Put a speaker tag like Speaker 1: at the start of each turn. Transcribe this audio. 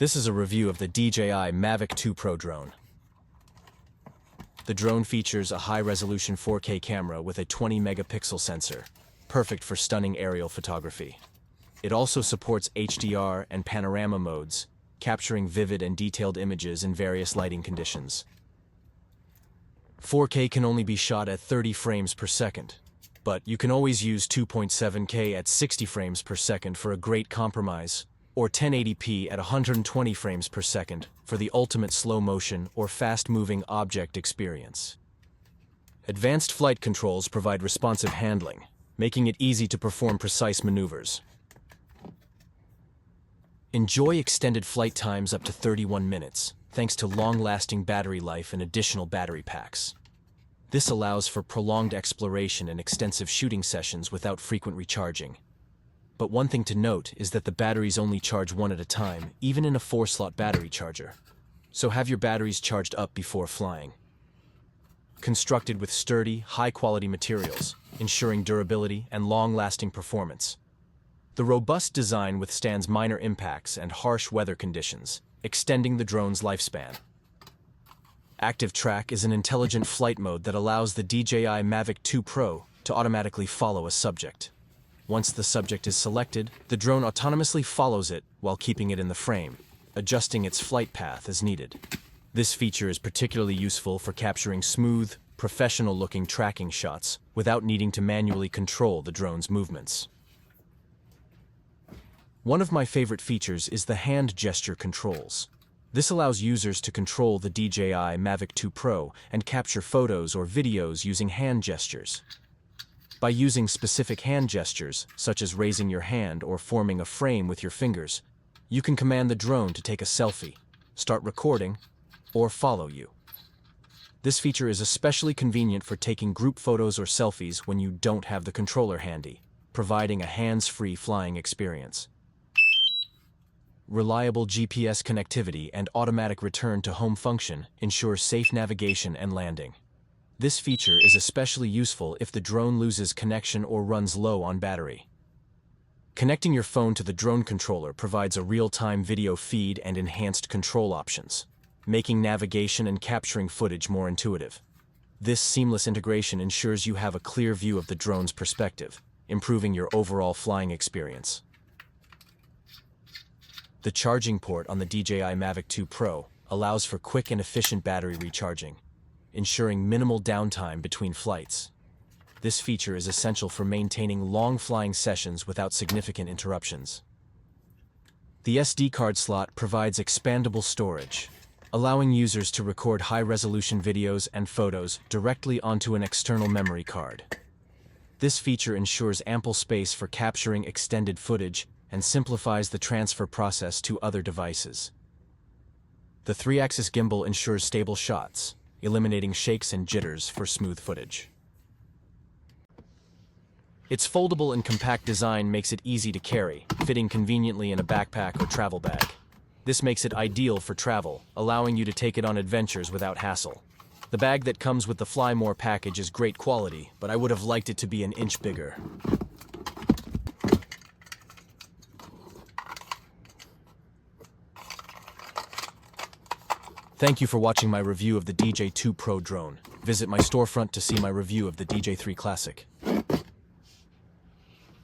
Speaker 1: This is a review of the DJI Mavic 2 Pro drone. The drone features a high-resolution 4K camera with a 20-megapixel sensor, perfect for stunning aerial photography. It also supports HDR and panorama modes, capturing vivid and detailed images in various lighting conditions. 4K can only be shot at 30 frames per second, but you can always use 2.7K at 60 frames per second for a great compromise, or 1080p at 120 frames per second for the ultimate slow-motion or fast-moving object experience. Advanced flight controls provide responsive handling, making it easy to perform precise maneuvers. Enjoy extended flight times up to 31 minutes, thanks to long-lasting battery life and additional battery packs. This allows for prolonged exploration and extensive shooting sessions without frequent recharging. But one thing to note is that the batteries only charge one at a time, even in a 4-slot battery charger. So have your batteries charged up before flying. Constructed with sturdy, high-quality materials, ensuring durability and long-lasting performance. The robust design withstands minor impacts and harsh weather conditions, extending the drone's lifespan. Active Track is an intelligent flight mode that allows the DJI Mavic 2 Pro to automatically follow a subject. Once the subject is selected, the drone autonomously follows it while keeping it in the frame, adjusting its flight path as needed. This feature is particularly useful for capturing smooth, professional-looking tracking shots without needing to manually control the drone's movements. One of my favorite features is the hand gesture controls. This allows users to control the DJI Mavic 2 Pro and capture photos or videos using hand gestures. By using specific hand gestures, such as raising your hand or forming a frame with your fingers, you can command the drone to take a selfie, start recording, or follow you. This feature is especially convenient for taking group photos or selfies when you don't have the controller handy, providing a hands-free flying experience. Reliable GPS connectivity and automatic return to home function ensure safe navigation and landing. This feature is especially useful if the drone loses connection or runs low on battery. Connecting your phone to the drone controller provides a real-time video feed and enhanced control options, making navigation and capturing footage more intuitive. This seamless integration ensures you have a clear view of the drone's perspective, improving your overall flying experience. The charging port on the DJI Mavic 2 Pro allows for quick and efficient battery recharging, ensuring minimal downtime between flights. This feature is essential for maintaining long flying sessions without significant interruptions. The SD card slot provides expandable storage, allowing users to record high-resolution videos and photos directly onto an external memory card. This feature ensures ample space for capturing extended footage and simplifies the transfer process to other devices. The 3-axis gimbal ensures stable shots, eliminating shakes and jitters for smooth footage. Its foldable and compact design makes it easy to carry, fitting conveniently in a backpack or travel bag. This makes it ideal for travel, allowing you to take it on adventures without hassle. The bag that comes with the Fly More package is great quality, but I would have liked it to be an inch bigger. Thank you for watching my review of the DJI 2 Pro drone. Visit my storefront to see my review of the DJ3 Classic.